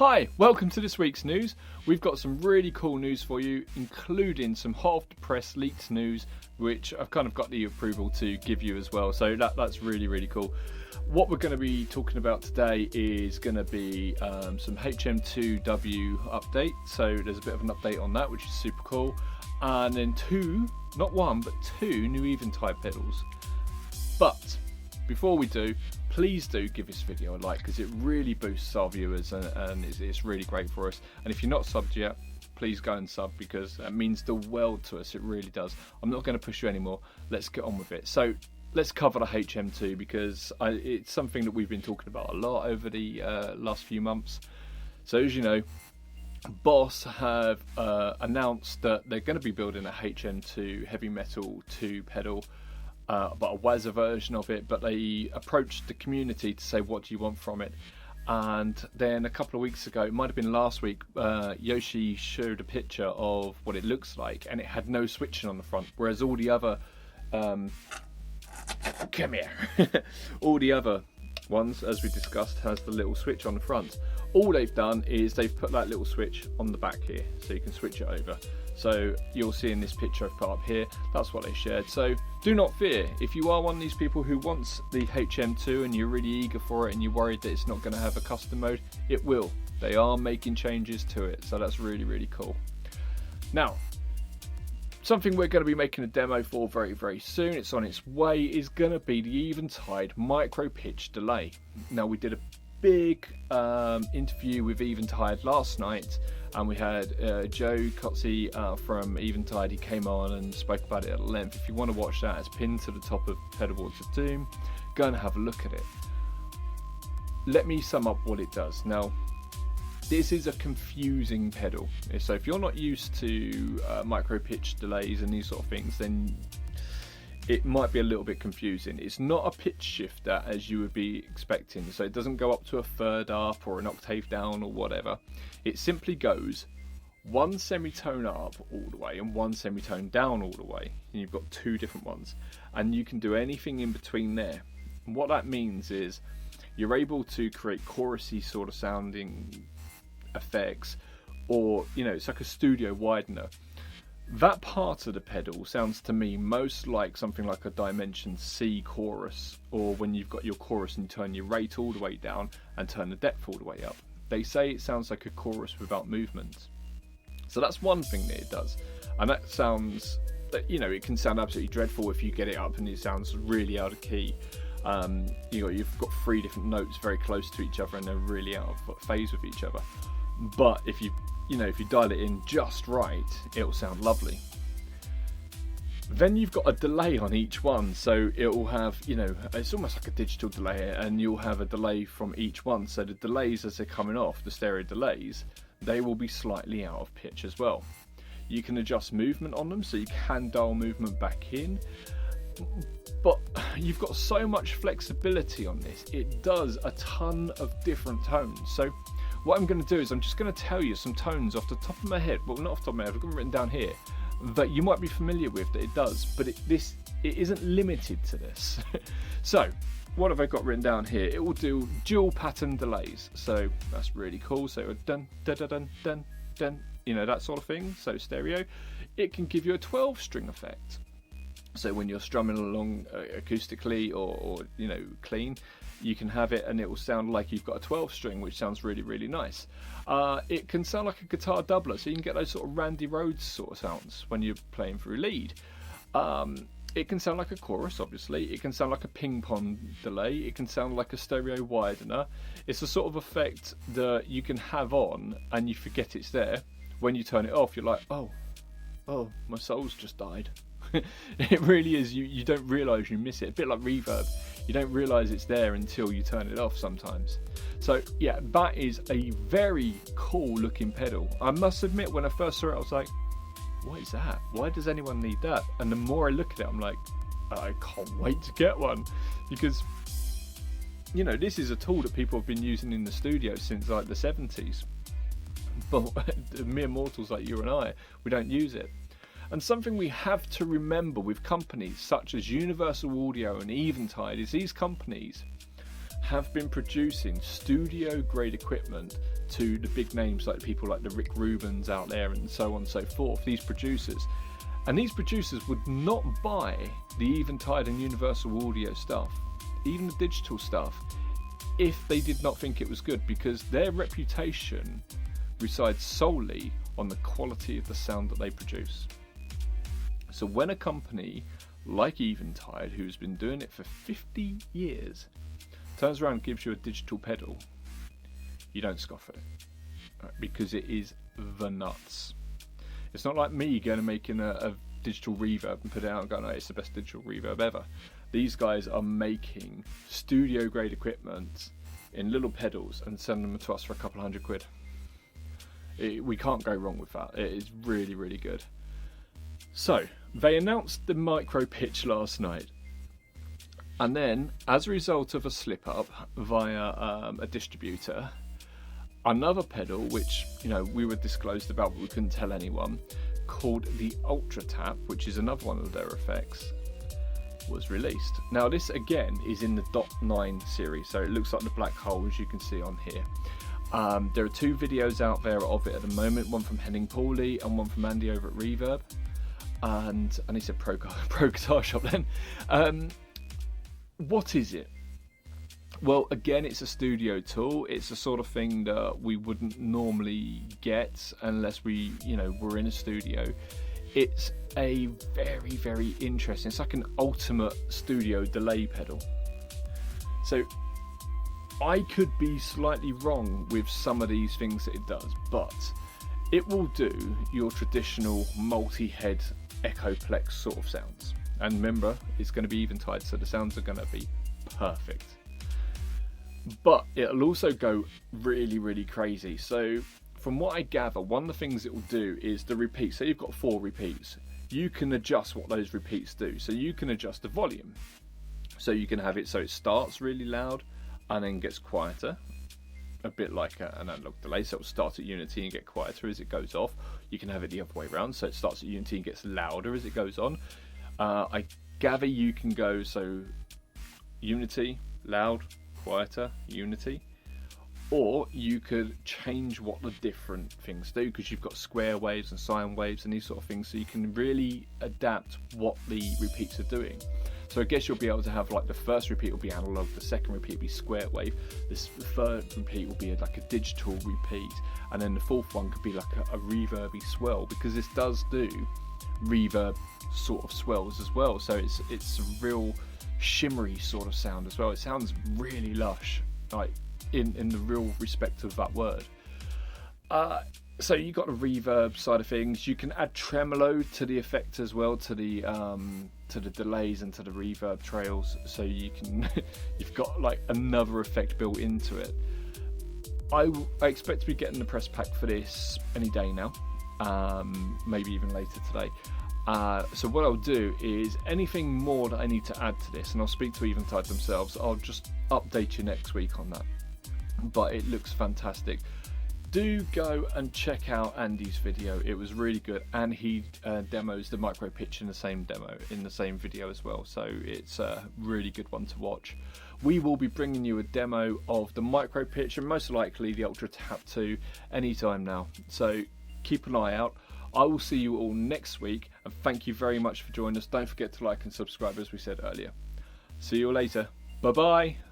Hi, welcome to this week's news. We've got some really cool news for you, including some hot off the press leaked news, which I've kind of got the approval to give you as well. So that's really cool. What we're going to be talking about today is going to be some HM2W update. So there's a bit of an update on that, which is super cool. And then two, not one, but two new Eventide pedals. But before we do, please do give this video a like, because it really boosts our viewers and it's really great for us. And if you're not subbed yet, please go and sub, because that means the world to us. It really does. I'm not going to push you anymore. Let's get on with it. So let's cover the HM2, because it's something that we've been talking about a lot over the last few months. So as you know, Boss have announced that they're going to be building a HM2 heavy metal 2 pedal, but a WASA version of it. But they approached the community to say, what do you want from it? And then a couple of weeks ago, it might have been last week, Yoshi showed a picture of what it looks like, and it had no switching on the front, whereas all the other come here all the other ones, as we discussed, has the little switch on the front. All they've done is they've put that little switch on the back here, so you can switch it over. So you'll see in this picture I've put up here, that's what they shared. So do not fear, if you are one of these people who wants the HM2 and you're really eager for it and you're worried that it's not going to have a custom mode, it will. They are making changes to it, so that's really cool. Now, something we're going to be making a demo for very soon, it's on its way, is going to be the Eventide micro pitch delay. Now, we did a big interview with Eventide last night, and we had Joe Cotzi from Eventide. He came on and spoke about it at length. If you want to watch that, it's pinned to the top of Pedalboards of Doom. Go and have a look at it. Let me sum up what it does. Now, this is a confusing pedal, so if you're not used to micro pitch delays and these sort of things, then it might be a little bit confusing. It's not a pitch shifter as you would be expecting, so it doesn't go up to a third up or an octave down or whatever. It simply goes one semitone up all the way and one semitone down all the way, and you've got two different ones, and you can do anything in between there. And what that means is you're able to create chorusy sort of sounding effects, or it's like a studio widener. That part of the pedal sounds to me most like something like a Dimension C chorus, or when you've got your chorus and you turn your rate all the way down and turn the depth all the way up. They say it sounds like a chorus without movement. So that's one thing that it does, and that sounds, it can sound absolutely dreadful if you get it up and it sounds really out of key. You've got three different notes very close to each other and they're really out of phase with each other. But if you dial it in just right, it'll sound lovely. Then you've got a delay on each one, so it will have, it's almost like a digital delay, and you'll have a delay from each one. So the delays as they're coming off, the stereo delays, they will be slightly out of pitch as well. You can adjust movement on them, so you can dial movement back in. But you've got so much flexibility on this. It does a ton of different tones. So what I'm going to do is I'm just going to tell you some tones off the top of my head. Well, not off the top of my head, I've got them written down here, that you might be familiar with that it does, but it isn't limited to this. So what have I got written down here? It will do dual pattern delays, so that's really cool. So dun dun dun dun dun dun, that sort of thing. So stereo. It can give you a 12-string effect. So when you're strumming along acoustically or clean, you can have it and it will sound like you've got a 12 string, which sounds really nice. It can sound like a guitar doubler, so you can get those sort of Randy Rhoads sort of sounds when you're playing through lead. It can sound like a chorus, obviously. It can sound like a ping pong delay. It can sound like a stereo widener. It's a sort of effect that you can have on and you forget it's there. When you turn it off, you're like, oh, my soul's just died. It really is. You don't realise you miss it. A bit like reverb. You don't realise it's there until you turn it off sometimes. So yeah, that is a very cool looking pedal. I must admit, when I first saw it, I was like, what is that? Why does anyone need that? And the more I look at it, I'm like, I can't wait to get one, because this is a tool that people have been using in the studio since like the 70s. But mere mortals like you and I, we don't use it. And something we have to remember with companies such as Universal Audio and Eventide is these companies have been producing studio grade equipment to the big names like people like the Rick Rubins out there and so on and so forth, these producers. And these producers would not buy the Eventide and Universal Audio stuff, even the digital stuff, if they did not think it was good, because their reputation resides solely on the quality of the sound that they produce. So when a company like Eventide, who's been doing it for 50 years, turns around and gives you a digital pedal, you don't scoff at it, right? Because it is the nuts. It's not like me going and making a digital reverb and put it out and going, oh, it's the best digital reverb ever. These guys are making studio grade equipment in little pedals and sending them to us for a couple £100. We can't go wrong with that. It is really, really good. So they announced the micro pitch last night, and then as a result of a slip up via a distributor, another pedal, which we were disclosed about but we couldn't tell anyone, called the Ultra Tap, which is another one of their effects, was released. Now this again is in the .9 series, so it looks like the black hole, as you can see on here. There are 2 videos out there of it at the moment, one from Henning Pauly and one from Andy over at Reverb, and he said Pro Guitar Shop then. What is it? Well, again, it's a studio tool. It's the sort of thing that we wouldn't normally get unless we, were in a studio. It's a very, very interesting. It's like an ultimate studio delay pedal. So I could be slightly wrong with some of these things that it does, but it will do your traditional multi-head echoplex sort of sounds. And remember, it's going to be Eventide, so the sounds are going to be perfect. But it'll also go really, really crazy. So from what I gather, one of the things it will do is the repeats. So you've got 4 repeats. You can adjust what those repeats do. So you can adjust the volume. So you can have it so it starts really loud and then gets quieter, a bit like an analog delay. So it'll start at unity and get quieter as it goes off. You can have it the other way around, so it starts at unity and gets louder as it goes on. I gather you can go so unity, loud, quieter, unity, or you could change what the different things do, because you've got square waves and sine waves and these sort of things, so you can really adapt what the repeats are doing. So I guess you'll be able to have, like, the first repeat will be analog, the second repeat will be square wave, the third repeat will be like a digital repeat, and then the fourth one could be like a reverby swell, because this does do reverb sort of swells as well. So it's a real shimmery sort of sound as well. It sounds really lush, like in the real respect of that word. So you got the reverb side of things. You can add tremolo to the effect as well, to the delays and to the reverb trails. So you can you've got like another effect built into it. I expect to be getting the press pack for this any day now, maybe even later today. So what I'll do is anything more that I need to add to this, and I'll speak to Eventide themselves, I'll just update you next week on that. But it looks fantastic. Do go and check out Andy's video. It was really good, and he demos the micro pitch in the same video as well, so it's a really good one to watch. We will be bringing you a demo of the micro pitch and most likely the Ultra Tap 2 anytime now, so keep an eye out. I will see you all next week, and thank you very much for joining us. Don't forget to like and subscribe, as we said earlier. See you all later. Bye bye.